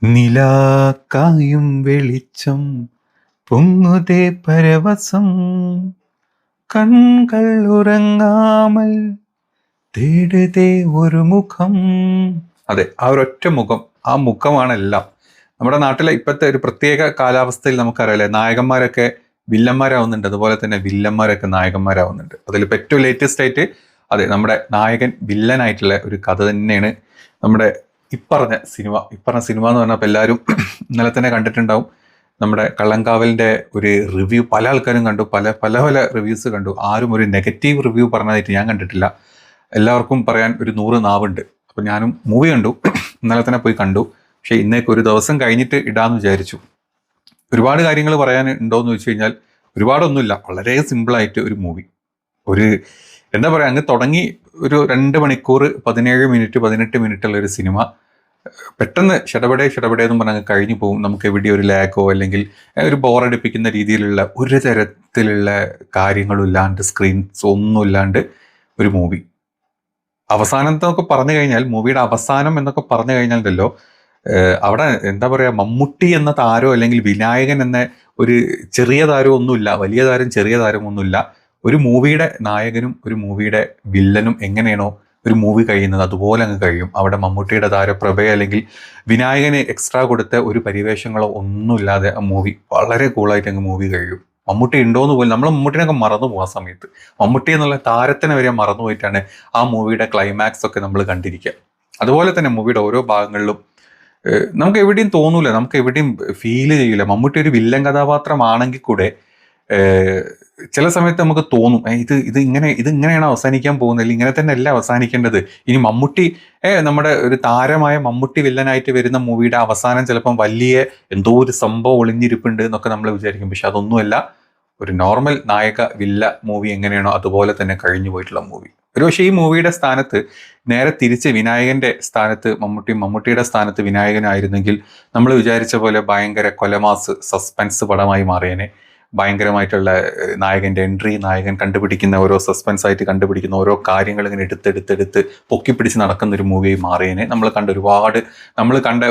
നിലാക്കായും വെളിച്ചം പൊങ്ങുതേ പരവശം കൺകൾ ഉറങ്ങാമൽ തേടുതേ ഒരു മുഖം. അതെ, ആ ഒരൊറ്റ മുഖം, ആ മുഖമാണ് എല്ലാം. നമ്മുടെ നാട്ടിലെ ഇപ്പോഴത്തെ ഒരു പ്രത്യേക കാലാവസ്ഥയിൽ നമുക്കറിയാലേ, നായകന്മാരൊക്കെ വില്ലന്മാരാവുന്നുണ്ട്, അതുപോലെ തന്നെ വില്ലന്മാരൊക്കെ നായകന്മാരാവുന്നുണ്ട്. അതിലിപ്പോൾ ഏറ്റവും ലേറ്റസ്റ്റ് ആയിട്ട് അതെ, നമ്മുടെ നായകൻ വില്ലനായിട്ടുള്ള ഒരു കഥ തന്നെയാണ് നമ്മുടെ ഇപ്പറഞ്ഞ സിനിമ എന്ന് പറഞ്ഞപ്പോൾ എല്ലാവരും ഇന്നലെ തന്നെ കണ്ടിട്ടുണ്ടാവും. നമ്മുടെ കള്ളങ്കാവലിന്റെ ഒരു റിവ്യൂ പല ആൾക്കാരും കണ്ടു, പല പല പല റിവ്യൂസ് കണ്ടു. ആരും ഒരു നെഗറ്റീവ് റിവ്യൂ പറഞ്ഞതായിട്ട് ഞാൻ കണ്ടിട്ടില്ല. എല്ലാവർക്കും പറയാൻ ഒരു 100 നാവുണ്ട്. അപ്പം ഞാനും മൂവി കണ്ടു, ഇന്നലെ തന്നെ പോയി കണ്ടു. പക്ഷേ ഇന്നേക്ക് ഒരു ദിവസം കഴിഞ്ഞിട്ട് ഇടാമെന്ന് വിചാരിച്ചു. ഒരുപാട് കാര്യങ്ങൾ പറയാൻ ഉണ്ടോയെന്ന് ചോദിച്ചു കഴിഞ്ഞാൽ ഒരുപാടൊന്നുമില്ല. വളരെ സിമ്പിളായിട്ട് ഒരു മൂവി, ഒരു എന്താ പറയുക, അങ്ങ് തുടങ്ങി ഒരു 2 മണിക്കൂർ 17 മിനിറ്റ് 18 മിനിറ്റുള്ള ഒരു സിനിമ പെട്ടെന്ന് ഷടപടേ എന്ന് പറഞ്ഞാൽ കഴിഞ്ഞു പോകും. നമുക്ക് എവിടെ ഒരു ലാഗോ അല്ലെങ്കിൽ ഒരു ബോറടിപ്പിക്കുന്ന രീതിയിലുള്ള ഒരു തരത്തിലുള്ള കാര്യങ്ങളും ഇല്ലാണ്ട്, സ്ക്രീൻസ് ഒന്നും ഇല്ലാണ്ട് ഒരു മൂവി. അവസാനം എന്നൊക്കെ പറഞ്ഞു കഴിഞ്ഞാൽ, മൂവിയുടെ അവസാനം എന്നൊക്കെ പറഞ്ഞു കഴിഞ്ഞാലല്ലോ, അവിടെ എന്താ പറയുക, മമ്മൂട്ടി എന്ന താരോ അല്ലെങ്കിൽ വിനായകൻ എന്ന ഒരു ചെറിയ താരം ഒന്നുമില്ല, വലിയ താരം ചെറിയ താരം ഒന്നുമില്ല. ഒരു മൂവിയുടെ നായകനും ഒരു മൂവിയുടെ വില്ലനും എങ്ങനെയാണോ ഒരു മൂവി കഴിയുന്നത് അതുപോലെ അങ്ങ് കഴിയും. അവിടെ മമ്മൂട്ടിയുടെ താരപ്രഭയോ അല്ലെങ്കിൽ വിനായകന് എക്സ്ട്രാ കൊടുത്ത ഒരു പരിവേഷങ്ങളോ ഒന്നുമില്ലാതെ ആ മൂവി വളരെ കൂളായിട്ട് അങ്ങ് മൂവി കഴിയും. മമ്മൂട്ടി ഉണ്ടോയെന്ന് പോലും നമ്മൾ മമ്മൂട്ടിനൊക്കെ മറന്നു പോകും. ആ സമയത്ത് മമ്മൂട്ടി എന്നുള്ള താരത്തിനെ വരെ മറന്നുപോയിട്ടാണ് ആ മൂവിയുടെ ക്ലൈമാക്സ് ഒക്കെ നമ്മൾ കണ്ടിരിക്കുക. അതുപോലെ തന്നെ മൂവിയുടെ ഓരോ ഭാഗങ്ങളിലും നമുക്ക് എവിടെയും തോന്നൂല, നമുക്ക് എവിടെയും ഫീൽ ചെയ്യില്ല. മമ്മൂട്ടി ഒരു വില്ലൻ കഥാപാത്രമാണെങ്കിൽ കൂടെ ചില സമയത്ത് നമുക്ക് തോന്നും, ഇങ്ങനെയാണ് അവസാനിക്കാൻ പോകുന്നത്, അല്ലെങ്കിൽ ഇങ്ങനെ തന്നെ അല്ല അവസാനിക്കേണ്ടത്. ഇനി മമ്മൂട്ടി നമ്മുടെ ഒരു താരമായ മമ്മൂട്ടി വില്ലനായിട്ട് വരുന്ന മൂവിയുടെ അവസാനം ചിലപ്പം വലിയ എന്തോ ഒരു സംഭവം ഒളിഞ്ഞിരിപ്പുണ്ട് എന്നൊക്കെ നമ്മൾ വിചാരിക്കും. പക്ഷെ അതൊന്നുമല്ല, ഒരു നോർമൽ നായക വില്ല മൂവി എങ്ങനെയാണോ അതുപോലെ തന്നെ കഴിഞ്ഞു പോയിട്ടുള്ള മൂവി. ഒരുപക്ഷെ ഈ മൂവിയുടെ സ്ഥാനത്ത് നേരെ തിരിച്ച് വിനായകന്റെ സ്ഥാനത്ത് മമ്മൂട്ടിയുടെ സ്ഥാനത്ത് വിനായകനായിരുന്നെങ്കിൽ നമ്മൾ വിചാരിച്ച പോലെ ഭയങ്കര കൊലമാസ് സസ്പെൻസ് പടമായി മാറിയേനെ. ഭയങ്കരമായിട്ടുള്ള നായകന്റെ എൻട്രി, നായകൻ കണ്ടുപിടിക്കുന്ന ഓരോ സസ്പെൻസ് ആയിട്ട് കണ്ടുപിടിക്കുന്ന ഓരോ കാര്യങ്ങൾ ഇങ്ങനെ എടുത്തെടുത്ത് പൊക്കിപ്പിടിച്ച് നടക്കുന്ന ഒരു മൂവിയായി മാറിയേനെ. നമ്മൾ കണ്ട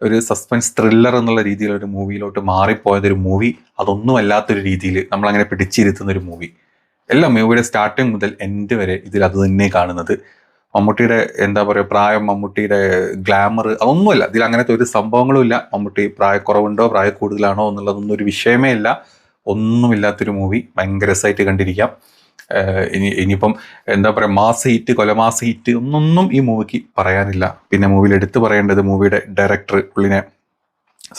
ഒരു സസ്പെൻസ് ത്രില്ലർ എന്നുള്ള രീതിയിലൊരു മൂവിയിലോട്ട് മാറിപ്പോയതൊരു മൂവി. അതൊന്നും അല്ലാത്തൊരു രീതിയിൽ നമ്മളങ്ങനെ പിടിച്ചിരുത്തുന്ന ഒരു മൂവി. എല്ലാം മൂവിയുടെ സ്റ്റാർട്ടിങ് മുതൽ എൻഡ് വരെ ഇതിൽ അത് തന്നെ കാണുന്നത്. മമ്മൂട്ടിയുടെ എന്താ പറയുക, പ്രായം, മമ്മൂട്ടിയുടെ ഗ്ലാമർ, അതൊന്നുമല്ല ഇതിൽ. അങ്ങനത്തെ ഒരു സംഭവങ്ങളും ഇല്ല. മമ്മൂട്ടി പ്രായക്കുറവുണ്ടോ പ്രായ കൂടുതലാണോ എന്നുള്ളതൊന്നും ഒരു വിഷയമേ ഇല്ല. ഒന്നുമില്ലാത്തൊരു മൂവി, ഭയങ്കര രസമായിട്ട് കണ്ടിരിക്കാം. ഇനിയിപ്പം എന്താ പറയുക, മാസ് ഹിറ്റ്, കൊലമാസ് ഹിറ്റ് ഒന്നൊന്നും ഈ മൂവിക്ക് പറയാനില്ല. പിന്നെ മൂവിയിൽ എടുത്തു പറയേണ്ടത് മൂവിയുടെ ഡയറക്ടർ, പുള്ളിനെ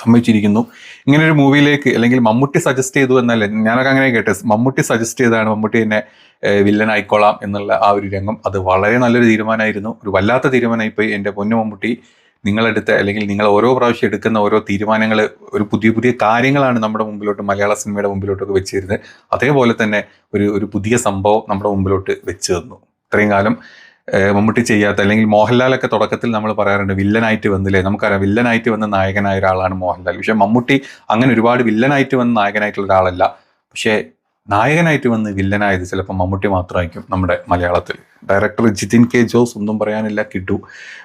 സമ്മതിച്ചിരിക്കുന്നു. ഇങ്ങനെ ഒരു മൂവിയിലേക്ക്, അല്ലെങ്കിൽ മമ്മൂട്ടി സജസ്റ്റ് ചെയ്തു എന്നല്ല, ഞാനൊക്കെ അങ്ങനെ കേട്ടെ, മമ്മൂട്ടി സജസ്റ്റ് ചെയ്തതാണ്, മമ്മൂട്ടി എന്നെ വില്ലൻ ആയിക്കോളാം എന്നുള്ള ആ ഒരു രംഗം. അത് വളരെ നല്ലൊരു തീരുമാനമായിരുന്നു. ഒരു വല്ലാത്ത തീരുമാനമായിപ്പോയി. എൻ്റെ പൊന്നു മമ്മൂട്ടി, നിങ്ങളെടുത്ത അല്ലെങ്കിൽ നിങ്ങൾ ഓരോ പ്രാവശ്യം എടുക്കുന്ന ഓരോ തീരുമാനങ്ങൾ ഒരു പുതിയ കാര്യങ്ങളാണ് നമ്മുടെ മുമ്പിലോട്ട്, മലയാള സിനിമയുടെ മുമ്പിലോട്ടൊക്കെ വെച്ച് തരുന്നത്. അതേപോലെ തന്നെ ഒരു പുതിയ സംഭവം നമ്മുടെ മുമ്പിലോട്ട് വെച്ച് തന്നു. ഇത്രയും കാലം മമ്മൂട്ടി ചെയ്യാത്ത, അല്ലെങ്കിൽ മോഹൻലാലൊക്കെ തുടക്കത്തിൽ നമ്മൾ പറയാറുണ്ട് വില്ലനായിട്ട് വന്നില്ലേ, നമുക്കറിയാം വില്ലനായിട്ട് വന്ന നായകനായ ഒരാളാണ് മോഹൻലാൽ. പക്ഷെ മമ്മൂട്ടി അങ്ങനെ ഒരുപാട് വില്ലനായിട്ട് വന്ന നായകനായിട്ടുള്ള ഒരാളല്ല. പക്ഷേ നായകനായിട്ട് വന്ന് വില്ലനായത് ചിലപ്പോൾ മമ്മൂട്ടി മാത്രമായിരിക്കും നമ്മുടെ മലയാളത്തിൽ. ഡയറക്ടർ ജിതിൻ കെ ജോസ്, ഒന്നും പറയാനില്ല, കിട്ടു.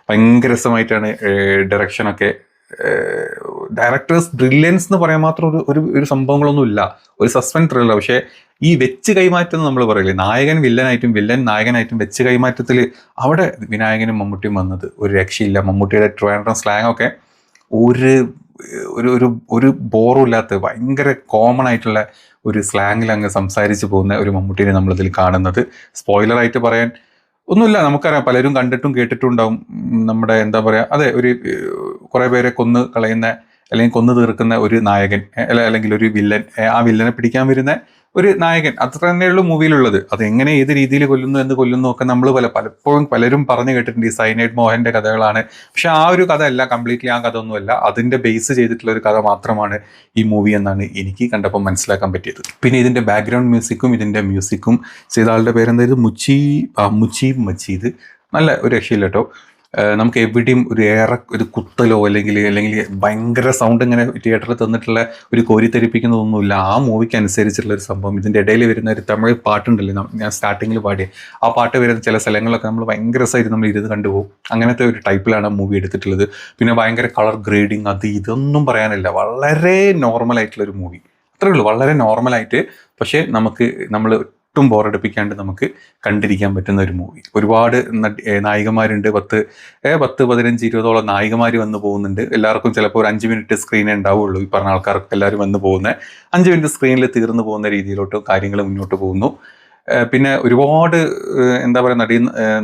ഭയങ്കര രസമായിട്ടാണ് ഡയറക്ഷനൊക്കെ. ഡയറക്ടേഴ്സ് ബ്രില്യൻസ് എന്ന് പറയാൻ മാത്രം ഒരു സംഭവങ്ങളൊന്നും ഇല്ല. ഒരു സസ്പെൻസ് ത്രില്ലർ. പക്ഷേ ഈ വെച്ച് കൈമാറ്റം നമ്മൾ പറയില്ലേ, നായകൻ വില്ലനായിട്ടും വില്ലൻ നായകനായിട്ടും വെച്ച് കൈമാറ്റത്തിൽ അവിടെ വിനായകനും മമ്മൂട്ടിയും വന്നത് ഒരു രക്ഷയില്ല. മമ്മൂട്ടിയുടെ ട്രിവാൻഡ്രം സ്ലാങ് ഒക്കെ ഒരു ബോറും ഇല്ലാത്ത ഭയങ്കര കോമൺ ആയിട്ടുള്ള ഒരു സ്ലാങ്ങിൽ അങ്ങ് സംസാരിച്ച് പോകുന്ന ഒരു മമ്മൂട്ടിനെ നമ്മളിതിൽ കാണുന്നത്. സ്പോയിലറായിട്ട് പറയാൻ ഒന്നുമില്ല, നമുക്കറിയാം, പലരും കണ്ടിട്ടും കേട്ടിട്ടും ഉണ്ടാവും. നമ്മുടെ എന്താ പറയുക, അതെ, കുറേ പേരെ കൊന്ന് കളയുന്ന അല്ലെങ്കിൽ കൊന്നു തീർക്കുന്ന ഒരു നായകൻ, അല്ലെങ്കിൽ ഒരു വില്ലൻ, ആ വില്ലനെ പിടിക്കാൻ വരുന്ന ഒരു നായകൻ, അത്ര തന്നെയുള്ളൂ മൂവിയിലുള്ളത്. അത് എങ്ങനെ ഏത് രീതിയിൽ കൊല്ലുന്നു ഒക്കെ നമ്മൾ പലപ്പോഴും പലരും പറഞ്ഞു കേട്ടിട്ടുണ്ട്. ഈ സൈനൈഡ് മോഹന്റെ കഥകളാണ്. പക്ഷെ ആ ഒരു കഥ അല്ല, കംപ്ലീറ്റ്ലി ആ കഥ ഒന്നുമല്ല. അതിന്റെ ബേസ് ചെയ്തിട്ടുള്ള ഒരു കഥ മാത്രമാണ് ഈ മൂവി എന്നാണ് എനിക്ക് കണ്ടപ്പോൾ മനസ്സിലാക്കാൻ പറ്റിയത്. പിന്നെ ഇതിന്റെ ബാക്ക്ഗ്രൗണ്ട് മ്യൂസിക്കും ചെയ്ത ആളുടെ പേരെന്തായത്, മുജീബ് മജീദ്. നല്ല ഒരു രക്ഷയില്ല കേട്ടോ. നമുക്ക് എവിടെയും ഒരു കുത്തലോ അല്ലെങ്കിൽ ഭയങ്കര സൗണ്ട് ഇങ്ങനെ തിയേറ്ററിൽ തന്നിട്ടുള്ള ഒരു കോരിത്തെരിപ്പിക്കുന്നതൊന്നുമില്ല. ആ മൂവിക്ക് അനുസരിച്ചുള്ള ഒരു സംഭവം. ഇതിൻ്റെ ഇടയിൽ വരുന്ന ഒരു തമിഴ് പാട്ടുണ്ടല്ലോ, ഞാൻ സ്റ്റാർട്ടിങ്ങിൽ പാടിയ ആ പാട്ട് വരുന്ന ചില സ്ഥലങ്ങളിലൊക്കെ നമ്മൾ ഭയങ്കര രസമായിട്ട് നമ്മൾ ഇരുന്ന് കണ്ടുപോകും. അങ്ങനത്തെ ഒരു ടൈപ്പിലാണ് മൂവി എടുത്തിട്ടുള്ളത്. പിന്നെ ഭയങ്കര കളർ ഗ്രേഡിങ് ഇതൊന്നും പറയാനില്ല. വളരെ നോർമലായിട്ടുള്ളൊരു മൂവി, അത്രേ ഉള്ളൂ. വളരെ നോർമലായിട്ട്, പക്ഷേ നമ്മൾ ഒട്ടും ബോറടിപ്പിക്കാണ്ട് നമുക്ക് കണ്ടിരിക്കാൻ പറ്റുന്ന ഒരു മൂവി. ഒരുപാട് നായികമാരുണ്ട്. 10-15-20 നായികമാർ വന്നു പോകുന്നുണ്ട്. എല്ലാവർക്കും ചിലപ്പോൾ ഒരു 5 മിനിറ്റ് സ്ക്രീനേ ഉണ്ടാവുള്ളൂ. ഈ പറഞ്ഞ ആൾക്കാർക്ക് എല്ലാവരും വന്നു പോകുന്നത് 5 മിനിറ്റ് സ്ക്രീനിൽ തീർന്നു പോകുന്ന രീതിയിലോട്ട് കാര്യങ്ങൾ മുന്നോട്ട് പോകുന്നു. പിന്നെ ഒരുപാട് എന്താ പറയുക,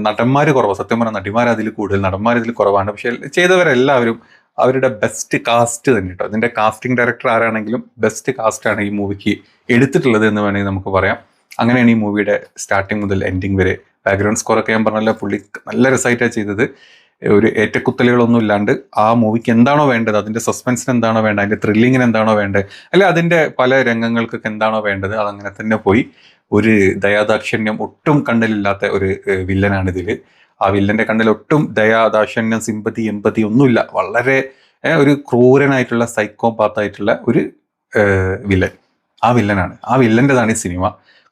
നടന്മാർ കുറവാണ്. സത്യം പറഞ്ഞാൽ നടിമാർ അതിൽ കൂടുതൽ, നടന്മാർ ഇതിൽ കുറവാണ്. പക്ഷേ ചെയ്തവരെല്ലാവരും അവരുടെ ബെസ്റ്റ് കാസ്റ്റ് തന്നെ കേട്ടോ. അതിൻ്റെ കാസ്റ്റിംഗ് ഡയറക്ടർ ആരാണെങ്കിലും ബെസ്റ്റ് കാസ്റ്റാണ് ഈ മൂവിക്ക് എടുത്തിട്ടുള്ളത് എന്ന് വേണമെങ്കിൽ നമുക്ക് പറയാം. അങ്ങനെയാണ് ഈ മൂവിയുടെ സ്റ്റാർട്ടിങ് മുതൽ എൻഡിങ് വരെ. ബാക്ക്ഗ്രൗണ്ട് സ്കോറൊക്കെ ഞാൻ പറഞ്ഞല്ലോ, പുള്ളി നല്ല രസമായിട്ടാണ് ചെയ്തത്. ഒരു ഏറ്റക്കുത്തലുകളൊന്നും ഇല്ലാണ്ട് ആ മൂവിക്ക് എന്താണോ വേണ്ടത്, അതിൻ്റെ സസ്പെൻസിന് എന്താണോ വേണ്ടത്, അതിൻ്റെ ത്രില്ലിങ്ങിന് എന്താണോ വേണ്ടത്, അല്ലെ അതിൻ്റെ പല രംഗങ്ങൾക്കൊക്കെ എന്താണോ വേണ്ടത്, അതങ്ങനെ തന്നെ പോയി. ഒരു ദയാദാക്ഷിണ്യം ഒട്ടും കണ്ണിലില്ലാത്ത ഒരു വില്ലനാണ് ഇതിൽ. ആ വില്ലൻ്റെ കണ്ണിൽ ഒട്ടും ദയാദാക്ഷിണ്യം, സിമ്പതി, എമ്പതി ഒന്നുമില്ല. വളരെ ഒരു ക്രൂരനായിട്ടുള്ള സൈക്കോപാത്തായിട്ടുള്ള ഒരു വില്ലൻ. ആ വില്ലനാണ്, ആ വില്ലൻ്റെതാണ് ഈ സിനിമ.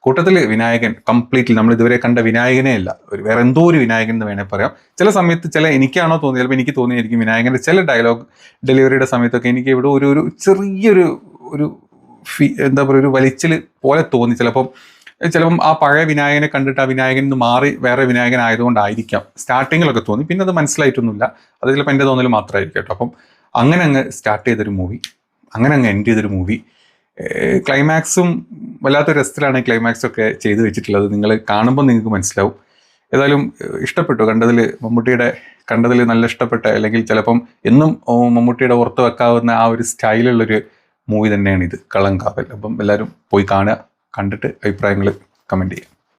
കൂട്ടത്തിൽ വിനായകൻ കംപ്ലീറ്റ്ലി നമ്മൾ ഇതുവരെ കണ്ട വിനായകനേ അല്ല, വേറെ എന്തോ ഒരു വിനായകൻ എന്ന് വേണേൽ പറയാം. ചില സമയത്ത് എനിക്കാണോ തോന്നിയത്, ചിലപ്പോൾ എനിക്ക് തോന്നിയായിരിക്കും വിനായകൻ്റെ ചില ഡയലോഗ് ഡെലിവറിയുടെ സമയത്തൊക്കെ എനിക്ക് ഇവിടെ ഒരു ചെറിയൊരു എന്താ പറയുക, ഒരു വലിച്ചിൽ പോലെ തോന്നി. ചിലപ്പം ആ പഴയ വിനായകനെ കണ്ടിട്ട് ആ വിനായകൻ നിന്ന് മാറി വേറെ വിനായകൻ ആയതുകൊണ്ടായിരിക്കാം സ്റ്റാർട്ടിങ്ങിലൊക്കെ തോന്നി. പിന്നെ അത് മനസ്സിലായിട്ടൊന്നുമില്ല. അത് ചിലപ്പോൾ എൻ്റെ തോന്നൽ മാത്രമായിരിക്കും കേട്ടോ. അപ്പം അങ്ങനെ അങ്ങ് സ്റ്റാർട്ട് ചെയ്തൊരു മൂവി, അങ്ങനെ അങ്ങ് എൻഡ് ചെയ്തൊരു മൂവി. ക്ലൈമാക്സും വല്ലാത്തൊരു രസത്തിലാണ് ക്ലൈമാക്സ് ഒക്കെ ചെയ്തു വെച്ചിട്ടുള്ളത്. നിങ്ങൾ കാണുമ്പോൾ നിങ്ങൾക്ക് മനസ്സിലാവും. ഏതായാലും ഇഷ്ടപ്പെട്ടു. കണ്ടതിൽ നല്ല ഇഷ്ടപ്പെട്ട, അല്ലെങ്കിൽ ചിലപ്പം എന്നും മമ്മൂട്ടിയുടെ ഓർത്ത് വെക്കാവുന്ന ആ ഒരു സ്റ്റൈലുള്ളൊരു മൂവി തന്നെയാണ് ഇത്, കളങ്കാവൽ. അപ്പം എല്ലാവരും പോയി കാണുക, കണ്ടിട്ട് അഭിപ്രായങ്ങൾ കമൻറ്റ് ചെയ്യുക.